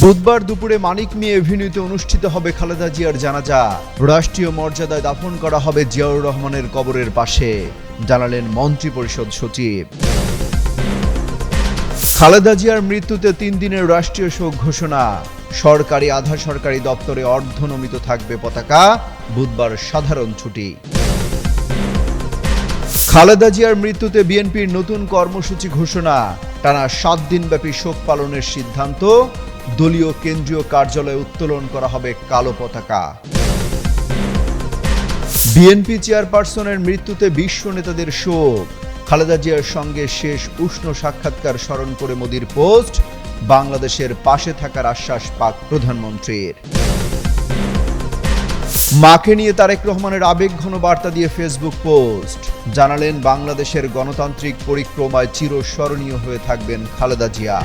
বুধবার দুপুরে মানিক মিয়া এভিনিউতে অনুষ্ঠিত হবে খালেদা জিয়ার জানাজা। রাষ্ট্রীয় মর্যাদায় দাফন করা হবে জিয়াউর রহমানের কবরের পাশে, জানালেন মন্ত্রিপরিষদ সচিব। খালেদা জিয়ার মৃত্যুতে 3 দিনের রাষ্ট্রীয় শোক ঘোষণা। সরকারি আধা সরকারি দপ্তরে অর্ধনমিত থাকবে পতাকা। বুধবার সাধারণ ছুটি। খালেদা জিয়ার মৃত্যুতে বিএনপির নতুন কর্মসূচি ঘোষণা। টানা 7 দিনব্যাপী শোক পালনের সিদ্ধান্ত। দলীয় কেন্দ্রীয় কার্যালয়ে উত্তোলন করা হবে কালো পতাকা। বিএনপি চেয়ারপারসনের মৃত্যুতে বিশ্ব নেতাদের শোক। খালেদা জিয়ার সঙ্গে শেষ উষ্ণ সাক্ষাৎকার স্মরণ করে মোদির পোস্ট। বাংলাদেশের পাশে থাকার আশ্বাস পাক প্রধানমন্ত্রীর। মাকে নিয়ে তারেক রহমানের আবেগঘন বার্তা দিয়ে ফেসবুক পোস্ট। জানালেন বাংলাদেশের গণতান্ত্রিক পরিক্রমায় চিরস্মরণীয় হয়ে থাকবেন খালেদা জিয়া।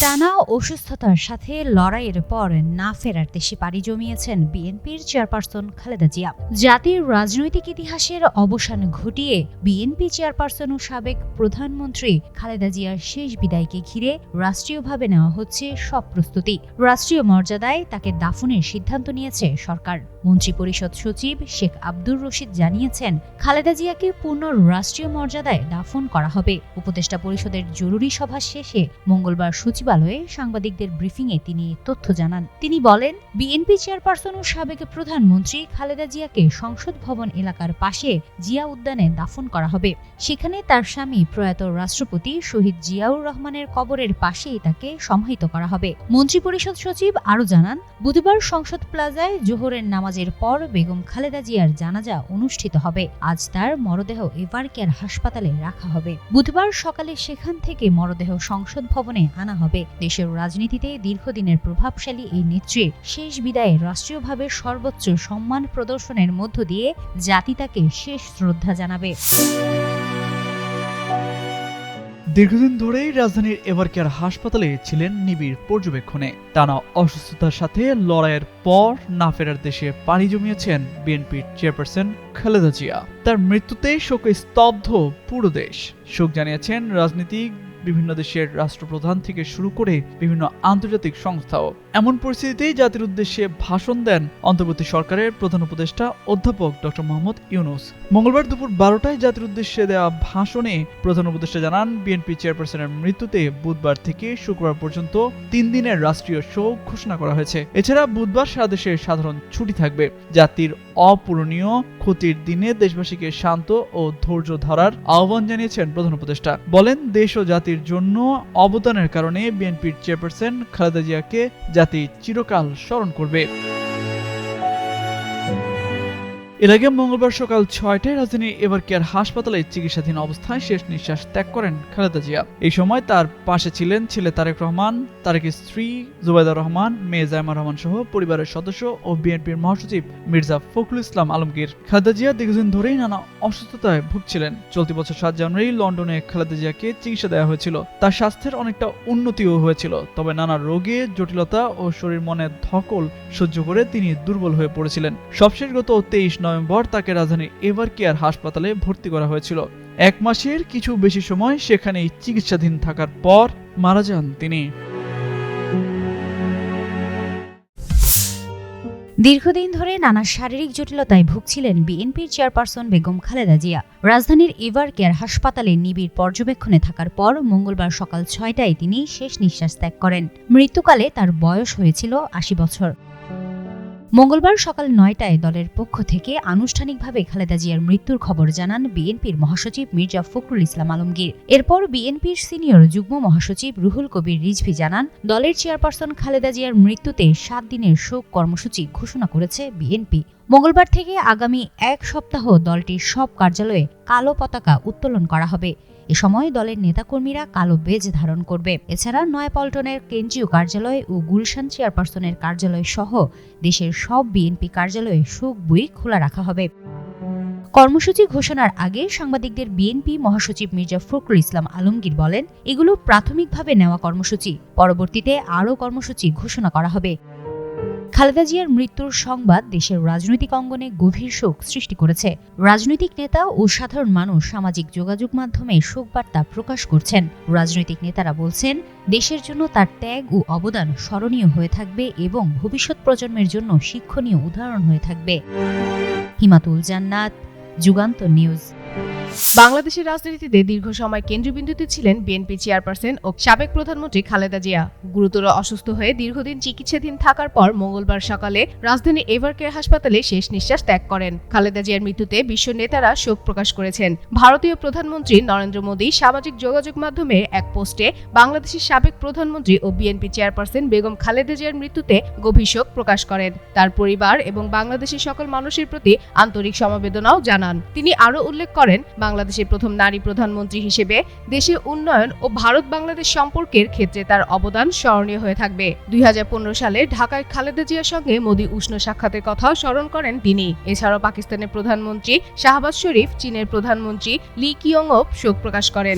টানা অসুস্থতার সাথে লড়াইয়ের পর না ফেরার দেশে পাড়ি জমিয়েছেন বিএনপির চেয়ারপারসন খালেদা জিয়া। জাতির রাজনৈতিক ইতিহাসের অবসান ঘটিয়ে বিএনপি চেয়ারপারসন ও সাবেক প্রধানমন্ত্রী খালেদা জিয়ার শেষ বিদায়কে ঘিরে রাষ্ট্রীয়ভাবে নেওয়া হচ্ছে সব প্রস্তুতি। রাষ্ট্রীয় মর্যাদায় তাকে দাফনের সিদ্ধান্ত নিয়েছে সরকার। মন্ত্রিপরিষদ সচিব শেখ আব্দুর রশিদ জানিয়েছেন, খালেদা জিয়াকে পূর্ণ রাষ্ট্রীয় মর্যাদায় দাফন করা হবে। উপদেষ্টা পরিষদের জরুরি সভা শেষে মঙ্গলবার সচিবালয়ে সাংবাদিকদের ব্রিফিংয়ে তিনি তথ্য জানান। তিনি বলেন, বিএনপি চেয়ারপারসন ও সাবেক প্রধানমন্ত্রী খালেদা জিয়াকে সংসদ ভবন এলাকার পাশে জিয়া উদ্যানে দাফন করা হবে। সেখানে তার স্বামী প্রয়াত রাষ্ট্রপতি শহীদ জিয়াউর রহমানের কবরের পাশেই তাকে সমাহিত করা হবে। মন্ত্রিপরিষদ সচিব আরও জানান, বুধবার সংসদ প্লাজায় জোহরের নামাজের পর বেগম খালেদা জিয়ার জানাজা অনুষ্ঠিত হবে। আজ তার মরদেহ এভারকেয়ার হাসপাতালে রাখা হবে। বুধবার সকালে সেখান থেকে মরদেহ সংসদ ভবনে আনা হবে। দেশের রাজনীতিতে দীর্ঘদিনের প্রভাবশালী এই নেত্রীর শেষ বিদায়ে রাষ্ট্রীয়ভাবে সর্বোচ্চ সম্মান প্রদর্শনের মধ্য দিয়ে জাতি তাকে শেষ শ্রদ্ধা জানাবে। দীর্ঘদিন ধরেই রাজধানীর এভারকেয়ার হাসপাতালে ছিলেন নিবিড় পর্যবেক্ষণে। টানা অসুস্থতার সাথে লড়াইয়ের পর না ফেরার দেশে পাড়ি জমিয়েছেন বিএনপির চেয়ারপারসন খালেদা জিয়া। তার মৃত্যুতে শোকে স্তব্ধ পুরো দেশ। শোক জানিয়েছেন রাজনীতিক, বিভিন্ন দেশের রাষ্ট্রপ্রধান থেকে শুরু করে বিভিন্ন আন্তর্জাতিক সংস্থাও। এমন পরিস্থিতিতেই জাতির উদ্দেশ্যে ভাষণ দেন অন্তর্বর্তী সরকারের প্রধান উপদেষ্টা অধ্যাপক ডক্টর মোহাম্মদ ইউনূস। মঙ্গলবার দুপুর 12টায় জাতির উদ্দেশ্যে দেওয়া ভাষণে প্রধান উপদেষ্টা জানান, বিএনপি চেয়ারপারসনের মৃত্যুতে বুধবার থেকে শুক্রবার পর্যন্ত 3 দিনের রাষ্ট্রীয় শোক ঘোষণা করা হয়েছে। এছাড়া বুধবার সারা দেশে সাধারণ ছুটি থাকবে। জাতির অপূরণীয় ক্ষতির দিনে দেশবাসীকে শান্ত ও ধৈর্য ধরার আহ্বান জানিয়েছেন প্রধান উপদেষ্টা। বলেন, দেশ ও জাতির জন্য অবদানের কারণে বিএনপির চেয়ারপারসন খালেদা জিয়াকে জাতি চিরকাল স্মরণ করবে। এর আগে মঙ্গলবার সকাল 6টায় রাজধানীর এভারকেয়ার হাসপাতালে চিকিৎসাধীন অবস্থায় শেষ নিঃশ্বাস ত্যাগ করেন খালেদা জিয়া। এই সময় তার পাশে ছিলেন ছেলে তারেক রহমান, তারেকের স্ত্রী জুবাইদা রহমান, মেয়ে জাইমা রহমান সহ পরিবারের সদস্য ও বিএনপির মহাসচিব মির্জা ফখরুল ইসলাম আলমগীর। খালেদা জিয়া দীর্ঘদিন ধরেই নানা অসুস্থতায় ভুগছিলেন। চলতি বছর 7 জানুয়ারি লন্ডনে খালেদা জিয়াকে চিকিৎসা দেওয়া হয়েছিল। তার স্বাস্থ্যের অনেকটা উন্নতিও হয়েছিল, তবে নানা রোগে জটিলতা ও শরীর মনের ধকল সহ্য করে তিনি দুর্বল হয়ে পড়েছিলেন। সবশেষ গত 23 নভেম্বর তাকে রাজধানীর এভারকেয়ার হাসপাতালে ভর্তি করা হয়েছিল। 1 মাসের কিছু বেশি সময় সেখানেই চিকিৎসাধীন থাকার পর মারা যান তিনি। দীর্ঘদিন ধরে নানা শারীরিক জটিলতায় ভুগছিলেন বিএনপির চেয়ারপারসন বেগম খালেদা জিয়া। রাজধানীর এভারকেয়ার হাসপাতালে নিবিড় পর্যবেক্ষণে থাকার পর মঙ্গলবার সকাল 6টায় তিনি শেষ নিঃশ্বাস ত্যাগ করেন। মৃত্যুকালে তার বয়স হয়েছিল 80 বছর। মঙ্গলবার সকাল 9টায় দলের পক্ষ থেকে আনুষ্ঠানিকভাবে খালেদা জিয়ার মৃত্যুর খবর জানান বিএনপির মহাসচিব মির্জা ফখরুল ইসলাম আলমগীর। এরপর বিএনপির সিনিয়র যুগ্ম মহাসচিব রুহুল কবির রিজভী জানান, দলের চেয়ারপারসন খালেদা জিয়ার মৃত্যুতে 7 দিনের শোক কর্মসূচি ঘোষণা করেছে বিএনপি। মঙ্গলবার থেকে আগামী 1 সপ্তাহ দলটির সব কার্যালয়ে কালো পতাকা উত্তোলন করা হবে। এ সময় দলের নেতাকর্মীরা কালো বেজ ধারণ করবে। এছাড়া নয়াপল্টনের কেন্দ্রীয় কার্যালয় ও গুলশান চেয়ারপারসনের কার্যালয় সহ দেশের সব বিএনপি কার্যালয়ে শোক বই খোলা রাখা হবে। কর্মসূচি ঘোষণার আগে সাংবাদিকদের বিএনপি মহাসচিব মির্জা ফখরুল ইসলাম আলমগীর বলেন, এগুলো প্রাথমিকভাবে নেওয়া কর্মসূচি, পরবর্তীতে আরও কর্মসূচি ঘোষণা করা হবে। খালেদা জিয়ার মৃত্যুর সংবাদ দেশের রাজনৈতিক অঙ্গনে গভীর শোক সৃষ্টি করেছে। রাজনৈতিক নেতা ও সাধারণ মানুষ সামাজিক যোগাযোগ মাধ্যমে শোকবার্তা প্রকাশ করছেন। রাজনৈতিক নেতারা বলছেন, দেশের জন্য তার ত্যাগ ও অবদান স্মরণীয় হয়ে থাকবে এবং ভবিষ্যৎ প্রজন্মের জন্য শিক্ষণীয় উদাহরণ হয়ে থাকবে। হিমাতুল জান্নাত, যুগান্তর নিউজ। বাংলাদেশের রাজনীতিতে দীর্ঘ সময় কেন্দ্রবিন্দুতে ছিলেন বিএনপি চেয়ারপারসন ও সাবেক প্রধানমন্ত্রী খালেদা জিয়া। গুরুতর অসুস্থ হয়ে দীর্ঘদিন চিকিৎসাধীন থাকার পর মঙ্গলবার সকালে রাজধানী এভারকেয়ার হাসপাতালে শেষ নিঃশ্বাস ত্যাগ করেন। খালেদা জিয়ার মৃত্যুতে বিশ্ব নেতারা শোক প্রকাশ করেছেন। ভারতীয় প্রধানমন্ত্রী নরেন্দ্র মোদী সামাজিক যোগাযোগ মাধ্যমে এক পোস্টে বাংলাদেশের সাবেক প্রধানমন্ত্রী ও বিএনপি চেয়ারপারসন বেগম খালেদা জিয়ার মৃত্যুতে গভীর শোক প্রকাশ করেন। তার পরিবার এবং বাংলাদেশের সকল মানুষের প্রতি আন্তরিক সমবেদনাও জানান। তিনি আরও উল্লেখ করেন, বাংলাদেশের প্রথম নারী প্রধানমন্ত্রী হিসেবে দেশের উন্নয়ন ও ভারত বাংলাদেশ সম্পর্কের ক্ষেত্রে তার অবদান স্মরণীয় হয়ে থাকবে। 2015 সালে ঢাকায় খালেদা জিয়ার সঙ্গে মোদি উষ্ণ সাক্ষাতের কথাও স্মরণ করেন তিনি। এছাড়াও পাকিস্তানের প্রধানমন্ত্রী শাহবাজ শরীফ, চীনের প্রধানমন্ত্রী লি কিয়ংও শোক প্রকাশ করেন।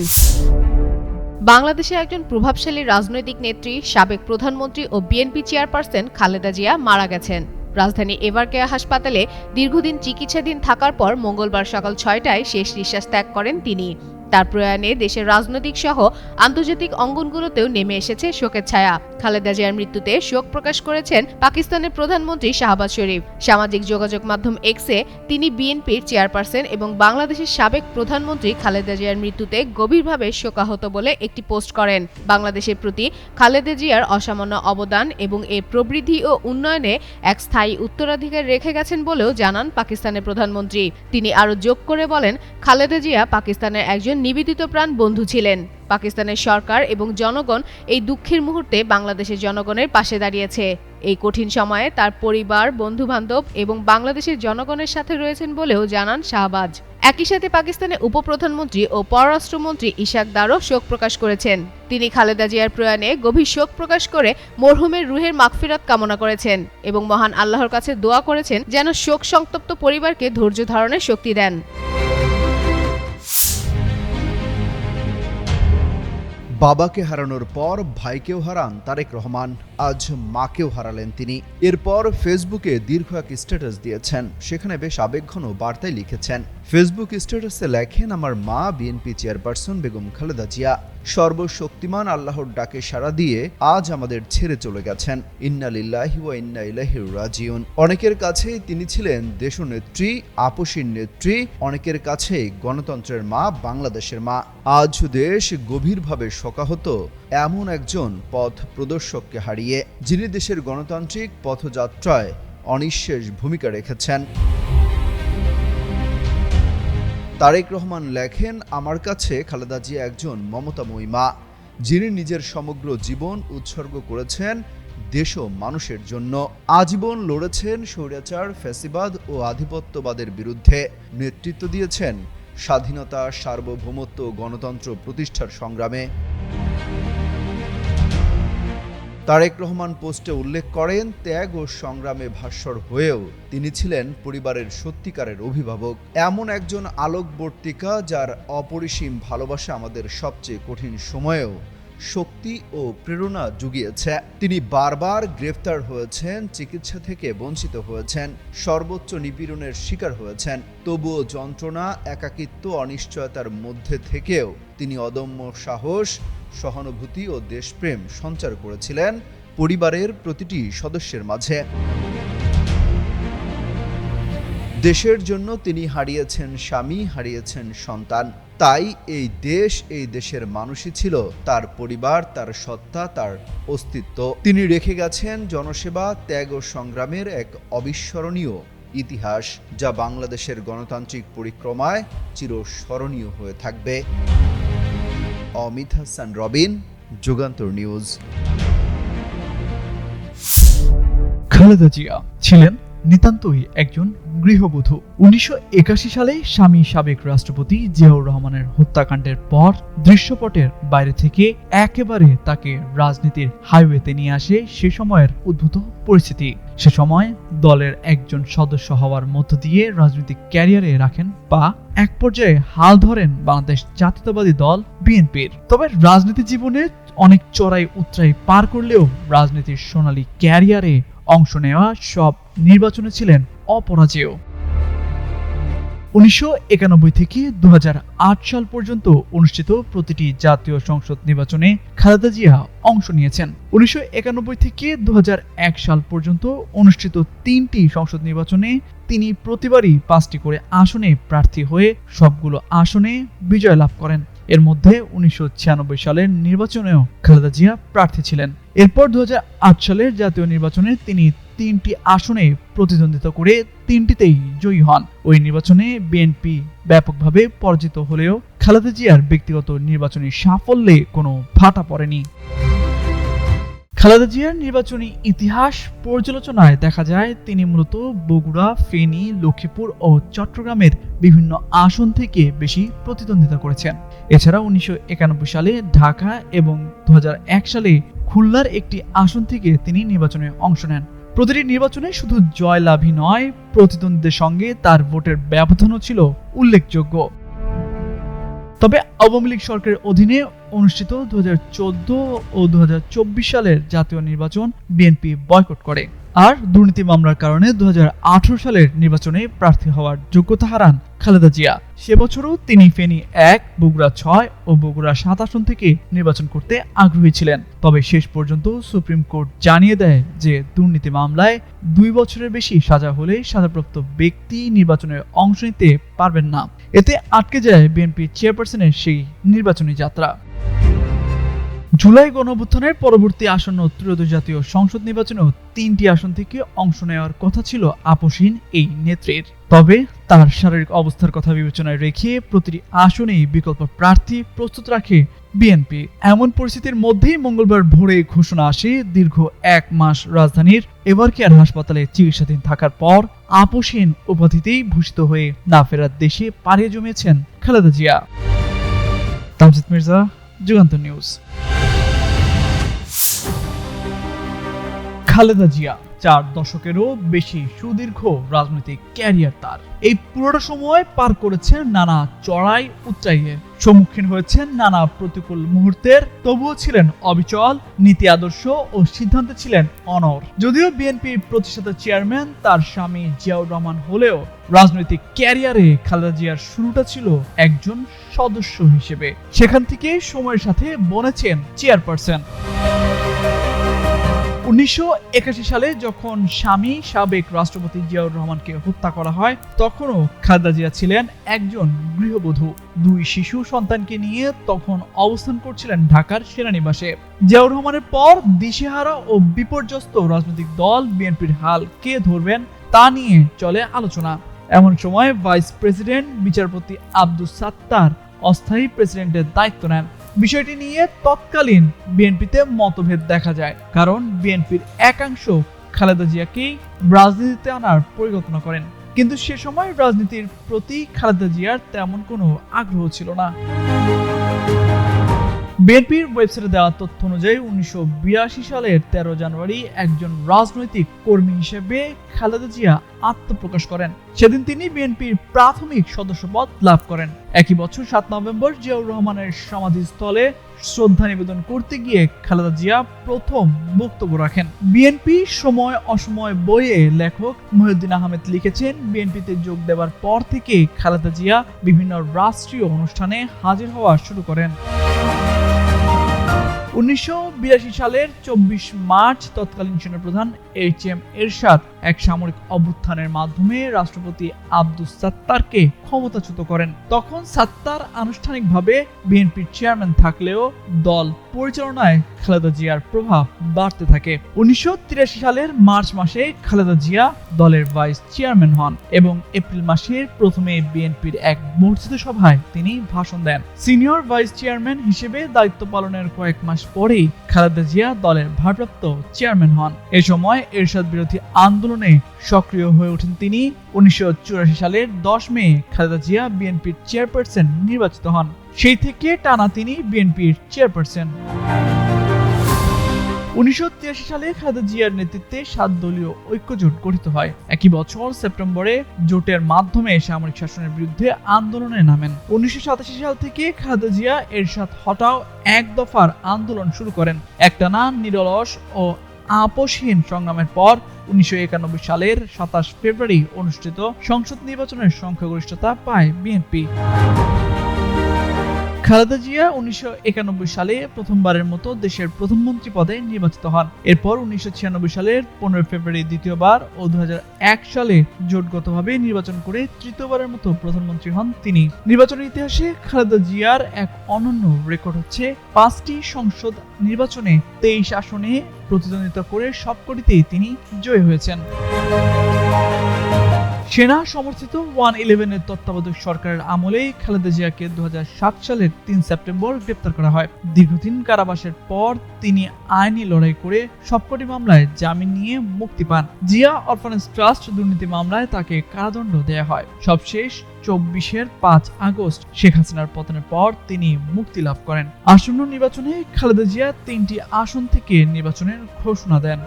বাংলাদেশের একজন প্রভাবশালী রাজনৈতিক নেত্রী, সাবেক প্রধানমন্ত্রী ও বিএনপি চেয়ারপারসন খালেদা জিয়া মারা গেছেন। রাজধানী এভারকেয়ার হাসপাতালে দীর্ঘদিন চিকিৎসাধীন থাকার পর মঙ্গলবার সকাল 6টায় শেষ নিঃশ্বাস ত্যাগ করেন তিনি। তার প্রয়াণে দেশের রাজনৈতিক সহ আন্তর্জাতিক অঙ্গনগুলোতেও নেমে এসেছে শোকের ছায়া। খালেদা জিয়ার মৃত্যুতে শোক প্রকাশ করেছেন পাকিস্তানের প্রধানমন্ত্রী শাহবাজ শরীফ। সামাজিক যোগাযোগ মাধ্যম এক্সে তিনি বিএনপির চেয়ারপারসন এবং বাংলাদেশের সাবেক প্রধানমন্ত্রী খালেদা জিয়ার মৃত্যুতে গভীরভাবে শোকাহত বলে একটি পোস্ট করেন। বাংলাদেশের প্রতি খালেদা জিয়ার অসামান্য অবদান এবং এর প্রবৃদ্ধি ও উন্নয়নে এক স্থায়ী উত্তরাধিকার রেখে গেছেন বলেও জানান পাকিস্তানের প্রধানমন্ত্রী। তিনি আরও যোগ করে বলেন, খালেদা জিয়া পাকিস্তানের একজন নিবেদিত প্রাণ বন্ধু ছিলেন। পাকিস্তানের সরকার এবং জনগণ এই দুঃখের মুহূর্তে বাংলাদেশের জনগণের পাশে দাঁড়িয়েছে। এই কঠিন সময়ে তার পরিবার, বন্ধু-বান্ধব এবং বাংলাদেশের জনগণের সাথে রয়েছেন বলেও জানান শাহবাজ। একই সাথে পাকিস্তানের উপপ্রধানমন্ত্রী ও পররাষ্ট্রমন্ত্রী ইশাক দারও শোক প্রকাশ করেছেন। তিনি খালেদা জিয়ার প্রয়াণে গভীর শোক প্রকাশ করে মরহুমের রুহের মাগফিরাত কামনা করেছেন এবং মহান আল্লাহর কাছে দোয়া করেছেন যেন শোক সংতপ্ত পরিবারকে ধৈর্য ধারণের শক্তি দেন। বাবাকে হারানোর পর ভাইকেও হারান তারেক রহমান, আজ মাকেও হারালেন তিনি। এরপর ফেসবুকে দীর্ঘ এক স্ট্যাটাস দিয়েছেন, সেখানে বেশ আবেগঘন বার্তায় লিখেছেন। ফেসবুক স্ট্যাটাসে লেখেন, আমার মা বিএনপি চেয়ারপারসন বেগম খালেদা জিয়া সর্বশক্তিমান আল্লাহর ডাকে সাড়া দিয়ে আজ আমাদের ছেড়ে চলে গেছেন। ইন্না লিল্লাহি ওয়া ইন্না ইলাইহি রাজিউন। অনেকের কাছে তিনি ছিলেন দেশনেত্রী, আপসীর নেত্রী, অনেকের কাছে গণতন্ত্রের মা, বাংলাদেশের মা। আজ দেশ গভীরভাবে শোকাহত এমন একজন পথ প্রদর্শককে হারিয়ে, যিনি দেশের গণতান্ত্রিক পথযাত্রায় অনিঃশেষ ভূমিকা রেখেছেন। তারেক রহমান লেখেন, আমার কাছে খালেদা জিয়া একজন মমতাময়ী মা, যিনি নিজের সমগ্র জীবন উৎসর্গ করেছেন দেশ ও মানুষের জন্য। আজীবন লড়েছেন স্বৈরাচার, ফ্যাসিবাদ ও আধিপত্যবাদের বিরুদ্ধে। নেতৃত্ব দিয়েছেন স্বাধীনতা, সার্বভৌমত্ব ও গণতন্ত্র প্রতিষ্ঠার সংগ্রামে। তারেক রহমান পোস্টে উল্লেখ করেন, ত্যাগ ও সংগ্রামে ভাস্বর হয়েও তিনি ছিলেন পরিবারের সত্যিকারের অভিভাবক, এমন একজন আলোকবর্তিকা যার অপরিসীম ভালোবাসা আমাদের সবচেয়ে কঠিন সময়েও শক্তি ও প্রেরণা জুগিয়েছে। তিনি বারবার গ্রেফতার হয়েছেন, চিকিৎসা থেকে বঞ্চিত হয়েছেন, সর্বোচ্চ নিপীড়নের শিকার হয়েছেন। তবুও যন্ত্রণা, একাকিত্ব, অনিশ্চয়তার মধ্যে থেকেও তিনি অদম্য সাহস, সহানুভূতি ও দেশপ্রেম সঞ্চার করেছিলেন পরিবারের প্রতিটি সদস্যের মাঝে। দেশের জন্য তিনি হারিয়েছেন স্বামী, হারিয়েছেন সন্তান। তাই এই দেশ, এই দেশের মানুষই ছিল তার পরিবার, তার সত্তা, তার অস্তিত্ব। তিনি রেখে গেছেন জনসেবা, ত্যাগ ও সংগ্রামের এক অবিস্মরণীয় ইতিহাস, যা বাংলাদেশের গণতান্ত্রিক পরিক্রমায় চিরস্মরণীয় হয়ে থাকবে। অমিত হাসান রবিন, যুগান্তর নিউজ। খালেদা জিয়া ছিলেন নিতান্তই একজন গৃহবধূ। 1981 সালে স্বামী সাবেক রাষ্ট্রপতি জিয়াউর রহমানের হত্যাকাণ্ডের পর দৃশ্যপটের বাইরে থেকে একেবারে তাকে রাজনীতির হাইওয়েতে নিয়ে আসে সে সময়ের উদ্ভূত পরিস্থিতি। সে সময় দলের একজন সদস্য হওয়ার মধ্য দিয়ে রাজনৈতিক ক্যারিয়ারে রাখেন পা। এক পর্যায়ে হাল ধরেন বাংলাদেশ জাতীয়তাবাদী দল বিএনপির। তবে রাজনীতি জীবনে অনেক চড়াই উতরাই পার করলেও রাজনীতির সোনালী ক্যারিয়ারে অংশ নেওয়া সব নির্বাচনে ছিলেন অপরাজেয়। 1991 থেকে 2008 সাল পর্যন্ত অনুষ্ঠিত প্রতিটি জাতীয় সংসদ নির্বাচনে খালেদা জিয়া অংশ নিয়েছেন। 1991 থেকে 2001 সাল পর্যন্ত অনুষ্ঠিত 3টি সংসদ নির্বাচনে তিনি প্রতিবারই 5টি করে আসনে প্রার্থী হয়ে সবগুলো আসনে বিজয় লাভ করেন। এর মধ্যে 1996 সালের নির্বাচনেও খালেদা জিয়া প্রার্থী ছিলেন। এরপর 2008 সালের জাতীয় নির্বাচনে তিনি 3টি আসনে প্রতিদ্বন্দ্বিতা করে 3টিতেই জয়ী হন। ওই নির্বাচনে বিএনপি ব্যাপকভাবে পরাজিত হলেও খালেদা জিয়ার ব্যক্তিগত নির্বাচনী সাফল্যে কোনো ভাটা পড়েনি। খালেদা জিয়ার নির্বাচনী ইতিহাস পর্যালোচনায় দেখা যায় তিনি মূলত বগুড়া, ফেনী, লক্ষ্মীপুর ও চট্টগ্রামের বিভিন্ন আসন থেকে বেশি প্রতিদ্বন্দ্বিতা করেছেন। এছাড়া 1991 সালে ঢাকা এবং 2001 সালে খুলনার একটি আসন থেকে তিনি নির্বাচনে অংশ নেন। প্রতিটি নির্বাচনে শুধু জয়লাভই নয়, প্রতিদ্বন্দ্বীদের সঙ্গে তার ভোটের ব্যবধানও ছিল উল্লেখযোগ্য। তবে আওয়ামী লীগ সরকারের অধীনে অনুষ্ঠিত 2014 ও 2024 সালের জাতীয় নির্বাচন বিএনপি বয়কট করে। আর দুর্নীতি মামলার কারণে 2018 সালের নির্বাচনে প্রার্থী হওয়ার যোগ্যতা হারান খালেদা জিয়া। সে বছরও তিনি ফেনী 1, বগুড়া 6 ও বগুড়া 7 আসন থেকে নির্বাচন করতে আগ্রহী ছিলেন। তবে শেষ পর্যন্ত সুপ্রিম কোর্ট জানিয়ে দেয় যে দুর্নীতি মামলায় 2 বছরের বেশি সাজা হলে সাজাপ্রাপ্ত ব্যক্তি নির্বাচনে অংশ নিতে পারবেন না। এতে আটকে যায় বিএনপি চেয়ারপারসনের সেই নির্বাচনী যাত্রা। জুলাই গণঅভ্যুত্থানের পরবর্তী আসন্ন ত্রয়োদশ জাতীয় সংসদ নির্বাচনেও 3টি আসন থেকে অংশ নেওয়ার কথা ছিল আপসহীন এই নেত্রীর। তবে তার শারীরিক অবস্থার কথা বিবেচনায় রেখে প্রতিটি আসনেই বিকল্প প্রার্থী প্রস্তুত রাখে বিএনপি। এমন পরিস্থিতির মধ্যেই মঙ্গলবার ভোরে ঘোষণা আসে দীর্ঘ 1 মাস রাজধানীর এভারকেয়ার হাসপাতালে চিকিৎসাধীন থাকার পর আপসহীন উপাধিতেই ভূষিত হয়ে না ফেরার দেশে পাড়ি জমিয়েছেন খালেদা জিয়া। তামজিদ মির্জা, যুগান্তর নিউজ। খালেদা জিয়া 4 দশকেরও বেশি সুদীর্ঘ রাজনৈতিক ক্যারিয়ার তার। এই পুরোটা সময় পার করেছেন নানা চড়াই উচ্চাইয়ের, সম্মুখীন হয়েছেন নানা প্রতিকূল মুহূর্তের, তবুও ছিলেন অবিচল, নীতি আদর্শ ও সিদ্ধান্তে ছিলেন অনড়। যদিও বিএনপির প্রতিষ্ঠাতা চেয়ারম্যান তার স্বামী জিয়াউর রহমান হলেও রাজনৈতিক ক্যারিয়ারে খালেদা জিয়ার শুরুটা ছিল একজন সদস্য হিসেবে। সেখান থেকে সময়ের সাথে বনেছেন চেয়ারপারসন। 1981 সালে যখন স্বামী সাবেক রাষ্ট্রপতি জিয়াউর রহমানকে হত্যা করা হয়, তখনও খালেদা জিয়া ছিলেন একজন গৃহবধূ। 2 শিশু সন্তানকে নিয়ে তখন অবস্থান করছিলেন ঢাকার সেনানিবাসে। জিয়াউর রহমানের পর দিশেহারা ও বিপর্যস্ত রাজনৈতিক দল বিএনপির হাল কে ধরবেন তা নিয়ে চলে আলোচনা। এমন সময় ভাইস প্রেসিডেন্ট বিচারপতি আব্দুস সাত্তার অস্থায়ী প্রেসিডেন্টের দায়িত্ব নেন। বিষয়টি নিয়ে তৎকালীন বিএনপিতে মতভেদ দেখা যায়, কারণ বিএনপির একাংশ খালেদা জিয়াকেই রাজনীতিতে আনার পরিকল্পনা করেন। কিন্তু সে সময় রাজনীতির প্রতি খালেদা জিয়ার তেমন কোনো আগ্রহ ছিল না। বিএনপির ওয়েবসাইটে দেওয়া তথ্য অনুযায়ী 1982 সালের 13 জানুয়ারি একজন রাজনৈতিক কর্মী হিসেবে খালেদা জিয়া আত্মপ্রকাশ করেন। সেদিন তিনি বিএনপির প্রাথমিক সদস্যপদ লাভ করেন। একই বছর 7 নভেম্বর জিয়াউর রহমানের সমাধিস্থলে শ্রদ্ধা নিবেদন করতে গিয়ে খালেদা জিয়া প্রথম বক্তব্য রাখেন। বিএনপি সময় অসময় বইয়ে লেখক মহিউদ্দিন আহমেদ লিখেছেন, বিএনপিতে যোগ দেওয়ার পর থেকে খালেদা জিয়া বিভিন্ন রাষ্ট্রীয় অনুষ্ঠানে হাজির হওয়া শুরু করেন। 1982 সালের 24 মার্চ তৎকালীন সেনাপ্রধান HM এরশাদ এক সামরিক অভ্যুত্থানের মাধ্যমে রাষ্ট্রপতি আব্দুস সাত্তারকে ক্ষমতাচ্যুত করেন। তখন সাত্তার আনুষ্ঠানিকভাবে বিএনপির চেয়ারম্যান থাকলেও দল পরিচালনায় খালেদা জিয়ার প্রভাব বাড়তে থাকে। 1983 সালের মার্চ মাসে খালেদা জিয়া দলের ভাইস চেয়ারম্যান হন এবং এপ্রিল মাসের প্রথমে বিএনপির এক বর্ধিত সভায় তিনি ভাষণ দেন। সিনিয়র ভাইস চেয়ারম্যান হিসেবে দায়িত্ব পালনের কয়েক মাস পরেই খালেদা জিয়া দলের ভারপ্রাপ্ত চেয়ারম্যান হন। এ সময় এরশাদ বিরোধী আন্দোলনে সক্রিয় হয়ে ওঠেন তিনি। 1984 সালের 10 মে খালেদা জিয়া বিএনপির চেয়ারপারসন নির্বাচিত হন। সেই থেকে টানা তিনি বিএনপির চেয়ারপারসন। 1983 সালে খালেদা জিয়ার নেতৃত্বে 7 দলীয় ঐক্যজোট গঠিত হয়। একই বছর সেপ্টেম্বরে জোটের মাধ্যমে সামরিক শাসনের বিরুদ্ধে আন্দোলনে নামেন। 1987 সাল থেকে খালেদা জিয়া এরশাদ হটাও এক দফার আন্দোলন শুরু করেন। একটানা নিরলস ও আপোষহীন সংগ্রামের পর 1991 সালের 27 ফেব্রুয়ারি অনুষ্ঠিত সংসদ নির্বাচনের সংখ্যাগরিষ্ঠতা পায় বিএনপি। খালেদা জিয়া 1991 সালে প্রথমবারের মতো দেশের প্রধানমন্ত্রী পদে নির্বাচিত হন। এরপর 1996 সালের 15 ফেব্রুয়ারি দ্বিতীয়বার ও 2001 সালে জোটগতভাবে নির্বাচন করে তৃতীয়বারের মতো প্রধানমন্ত্রী হন তিনি। নির্বাচনের ইতিহাসে খালেদা জিয়ার এক অনন্য রেকর্ড হচ্ছে 5টি সংসদ নির্বাচনে 23 আসনে প্রতিদ্বন্দ্বিতা করে সবকটিতেই তিনি জয়ী হয়েছেন। সেনা সমর্থিত 111 এর তত্ত্বাবধায়ক সরকারের আমলেই খালেদা জিয়াকে 2007 সালের 3 সেপ্টেম্বর গ্রেপ্তার করা হয়। দীর্ঘদিন কারাবাসের পর তিনি আইনি লড়াই করে সবকটি মামলায় জামিন নিয়ে মুক্তি পান। জিয়া অরফানেজ ট্রাস্ট দুর্নীতি মামলায় তাকে কারাদণ্ড দেয়া হয়। সবশেষ 24-এর 5 আগস্ট শেখ হাসিনার পতনের পর তিনি মুক্তি লাভ করেন। আসন্ন নির্বাচনে খালেদা জিয়া 3টি আসন থেকে নির্বাচনের ঘোষণা দেন।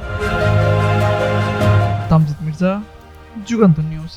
তামজিদ মির্জা, যুগান্তর নিউজ।